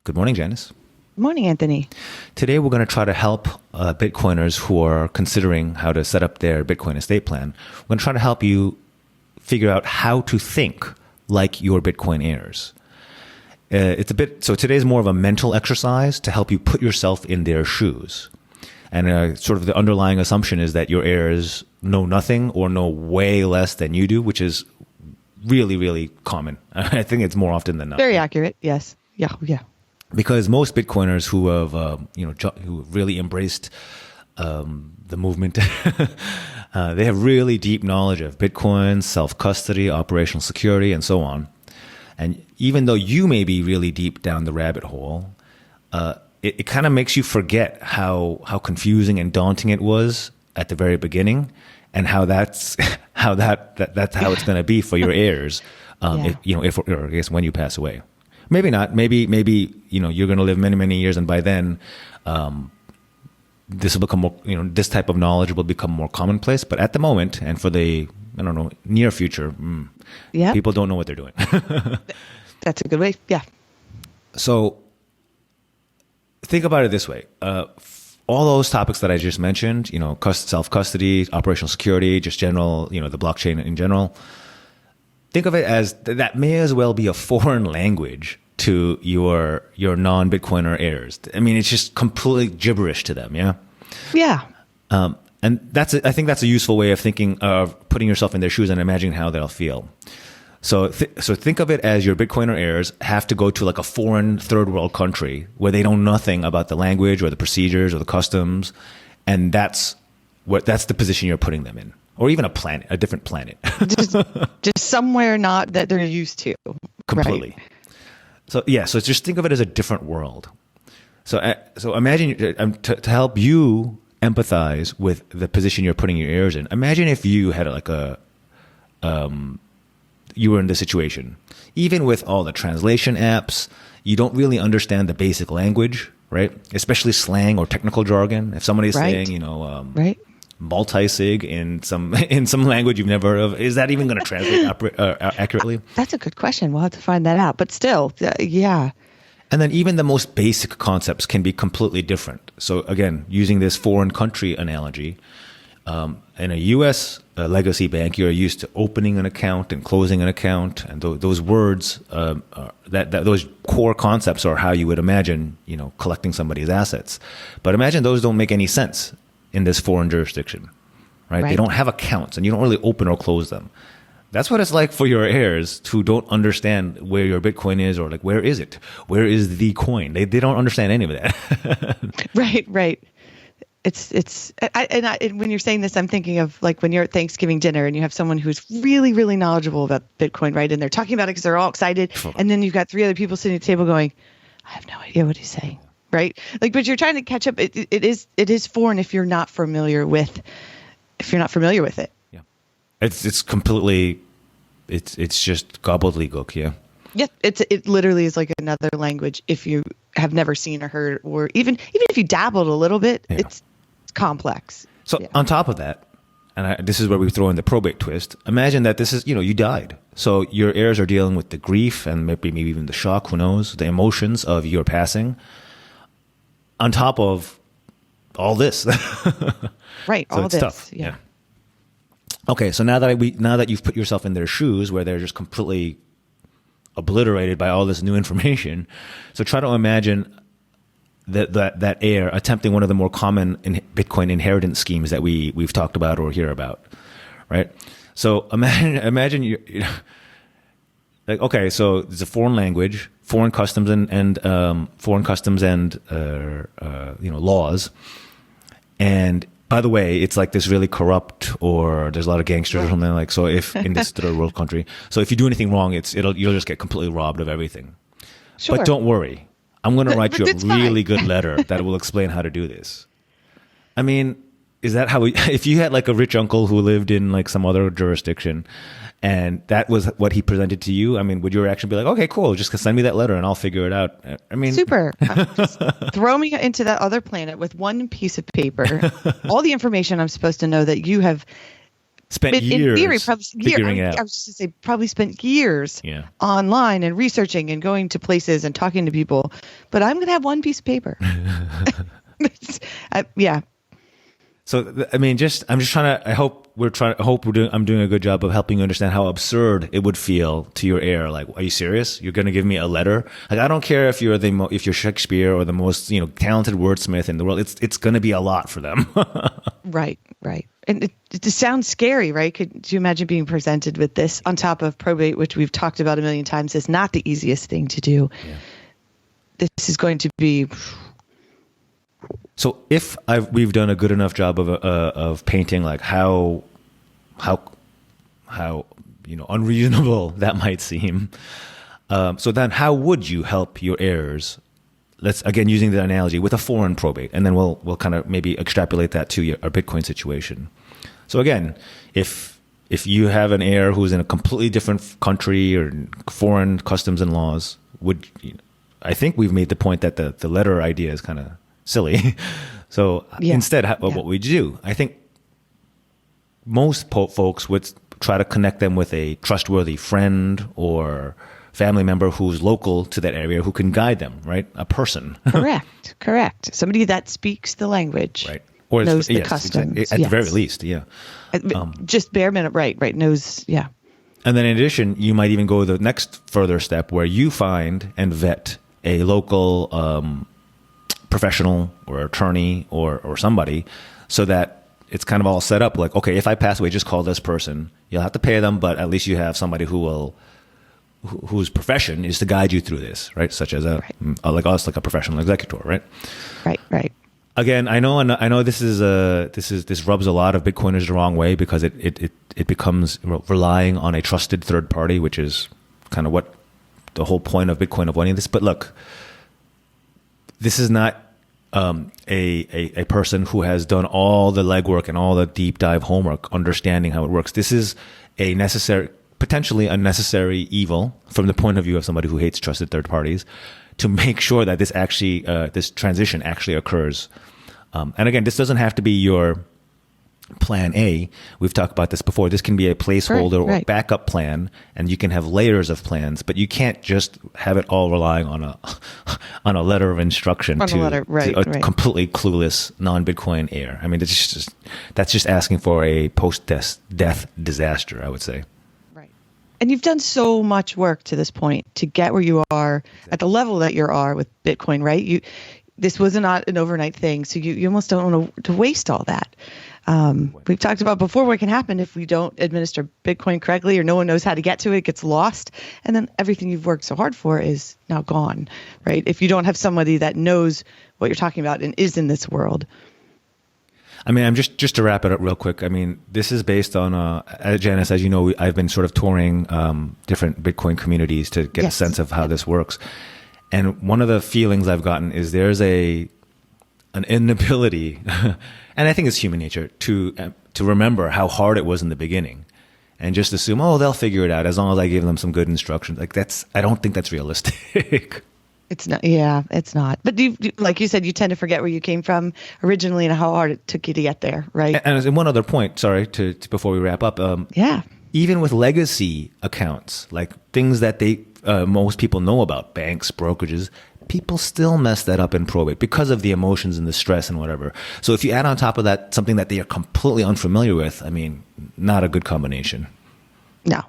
Good morning, Janice. Morning, Anthony. Today, we're going to try to help Bitcoiners who are considering how to set up their Bitcoin estate plan. We're going to try to help you figure out how to think like your Bitcoin heirs. So today's more of a mental exercise to help you put yourself in their shoes. And sort of the underlying assumption is that your heirs know nothing or know way less than you do, which is really, really common. I think it's more often than not. Very accurate. Yes. Yeah. Because most Bitcoiners who have, who really embraced the movement, they have really deep knowledge of Bitcoin, self-custody, operational security, and so on. And even though you may be really deep down the rabbit hole, it kind of makes you forget how confusing and daunting it was at the very beginning, and how that's how it's going to be for your heirs, if or I guess when you pass away. Maybe not. Maybe you're going to live many, many years, and by then, this will become more. This type of knowledge will become more commonplace. But at the moment, and for the near future, people don't know what they're doing. That's a good way. Yeah. So think about it this way: all those topics that I just mentioned, self-custody, operational security, just general, the blockchain in general. Think of it as that may as well be a foreign language to your non-Bitcoiner heirs. I mean, it's just completely gibberish to them. Yeah. Yeah. And I think that's a useful way of thinking of putting yourself in their shoes and imagining how they'll feel. So think of it as your Bitcoiner heirs have to go to like a foreign third world country where they know nothing about the language or the procedures or the customs, and that's the position you're putting them in. Or even a different planet. just somewhere not that they're used to. Completely. Right. So just think of it as a different world. So imagine, to help you empathize with the position you're putting your heirs in, imagine if you had you were in this situation. Even with all the translation apps, you don't really understand the basic language, right? Especially slang or technical jargon. If somebody's saying, right. Multi-sig in some language you've never heard of, is that even going to translate accurately? That's a good question. We'll have to find that out. But still, yeah. And then even the most basic concepts can be completely different. So again, using this foreign country analogy, in a U.S. Legacy bank, you're used to opening an account and closing an account, and those words, those core concepts are how you would imagine, collecting somebody's assets. But imagine those don't make any sense in this foreign jurisdiction, right? They don't have accounts, and you don't really open or close them. That's what it's like for your heirs who don't understand where your Bitcoin is, or like, where is it? Where is the coin? They don't understand any of that. Right. And when you're saying this, I'm thinking of like when you're at Thanksgiving dinner and you have someone who's really, really knowledgeable about Bitcoin, right? And they're talking about it because they're all excited. And then you've got three other people sitting at the table going, I have no idea what he's saying. Right. But you're trying to catch up. It is foreign if you're not familiar with it. Yeah. It's completely, it's just gobbledygook. Yeah. Yeah. It literally is like another language. If you have never seen or heard, or even if you dabbled a little bit, it's complex. So on top of that, and this is where we throw in the probate twist. Imagine that this is, you died. So your heirs are dealing with the grief and maybe even the shock, who knows, the emotions of your passing, on top of all this. Right. So all it's this. Tough. Yeah. Okay. So now that you've put yourself in their shoes where they're just completely obliterated by all this new information. So try to imagine that heir attempting one of the more common Bitcoin inheritance schemes that we've talked about or hear about. Right. So imagine you like, okay, so it's a foreign language, foreign customs and laws. And by the way, it's like this really corrupt, or there's a lot of gangsters or something like. So if in this third world country, so if you do anything wrong, you'll just get completely robbed of everything. Sure. But don't worry, I'm going to write you a really good letter that will explain how to do this. I mean, is that how if you had like a rich uncle who lived in like some other jurisdiction, and that was what he presented to you, I mean, would your reaction be like, okay, cool, just send me that letter and I'll figure it out? I mean, super. Just throw me into that other planet with one piece of paper, all the information I'm supposed to know that you have spent in years theory, probably figuring it out. I was just going to say, probably spent years Yeah. online and researching and going to places and talking to people. But I'm going to have one piece of paper. Yeah. So I mean, I'm just trying to. I hope I'm doing a good job of helping you understand how absurd it would feel to your heir. Like, are you serious? You're going to give me a letter? Like, I don't care if you're if you're Shakespeare or the most talented wordsmith in the world. It's going to be a lot for them. Right. And it just sounds scary, right? Could you imagine being presented with this on top of probate, which we've talked about a million times is not the easiest thing to do. Yeah. This is going to be. So if we've done a good enough job of painting like how unreasonable that might seem, so then how would you help your heirs? Let's again using the analogy with a foreign probate, and then we'll kind of maybe extrapolate that to our Bitcoin situation. So again, if you have an heir who's in a completely different country or foreign customs and laws, I think we've made the point that the letter idea is kind of silly. So instead, what we do, I think most folks would try to connect them with a trustworthy friend or family member who's local to that area who can guide them, right? A person. Correct. Somebody that speaks the language. Right. Or knows the customs. At the very least, yeah. Just bare minimum, right. Knows, yeah. And then in addition, you might even go the next further step where you find and vet a local professional or attorney or somebody, so that it's kind of all set up like, okay, if I pass away, just call this person. You'll have to pay them, but at least you have somebody whose profession is to guide you through this, right? Such as like us, like a professional executor, right? Right. Again, I know this rubs a lot of Bitcoiners the wrong way because it becomes relying on a trusted third party, which is kind of what the whole point of Bitcoin avoiding this. But look, this is not a person who has done all the legwork and all the deep dive homework understanding how it works. This is potentially a necessary evil from the point of view of somebody who hates trusted third parties to make sure that this transition actually occurs. And again, this doesn't have to be your plan A. We've talked about this before. This can be a placeholder or backup plan, and you can have layers of plans, but you can't just have it all relying on a letter of instruction to a completely clueless non-Bitcoin heir. I mean, that's just asking for a post-death disaster, I would say. Right. And you've done so much work to this point to get where you are at the level that you are with Bitcoin, right? This was not an overnight thing, so you almost don't want to waste all that. We've talked about before what can happen if we don't administer Bitcoin correctly or no one knows how to get to it, it gets lost. And then everything you've worked so hard for is now gone, right? If you don't have somebody that knows what you're talking about and is in this world. I mean, I'm just to wrap it up real quick. I mean, this is based on, Janice, as you know, I've been sort of touring different Bitcoin communities to get a sense of how this works. And one of the feelings I've gotten is there's an inability, and I think it's human nature, to remember how hard it was in the beginning, and just assume, oh, they'll figure it out as long as I give them some good instructions. Like I don't think that's realistic. It's not. Yeah, it's not. But like you said, you tend to forget where you came from originally and how hard it took you to get there, right? And one other point, sorry, to before we wrap up. Even with legacy accounts, like things that most people know about, banks, brokerages, people still mess that up in probate because of the emotions and the stress and whatever. So if you add on top of that something that they are completely unfamiliar with, I mean, not a good combination. No.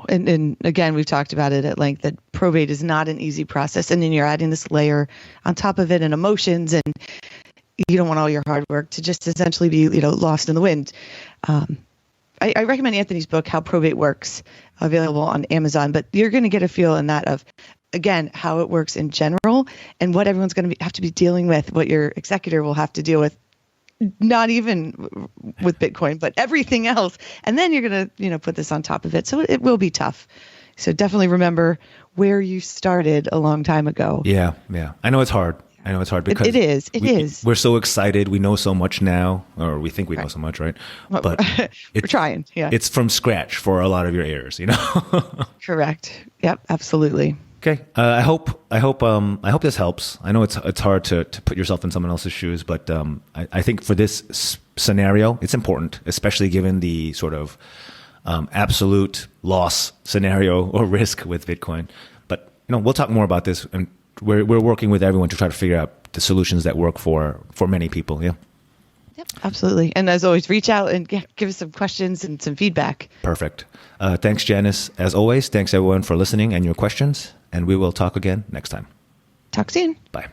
And again, we've talked about it at length that probate is not an easy process. And then you're adding this layer on top of it and emotions, and you don't want all your hard work to just essentially be, lost in the wind. I recommend Anthony's book, How Probate Works, available on Amazon, but you're going to get a feel in that of, again, how it works in general and what everyone's going to have to be dealing with, what your executor will have to deal with, not even with Bitcoin, but everything else. And then you're going to, put this on top of it. So it will be tough. So definitely remember where you started a long time ago. Yeah. I know it's hard. Because it is. We're so excited. We know so much now, or we think we know so much, right? But we're trying. Yeah. It's from scratch for a lot of your heirs, Correct. Yep. Absolutely. Okay. I hope this helps. I know it's hard to put yourself in someone else's shoes, but I think for this scenario, it's important, especially given the sort of absolute loss scenario or risk with Bitcoin. But we'll talk more about this, and we're working with everyone to try to figure out the solutions that work for many people. Yeah. Yep, absolutely. And as always, reach out and give us some questions and some feedback. Perfect. Thanks, Janice. As always, thanks everyone for listening and your questions. And we will talk again next time. Talk soon. Bye.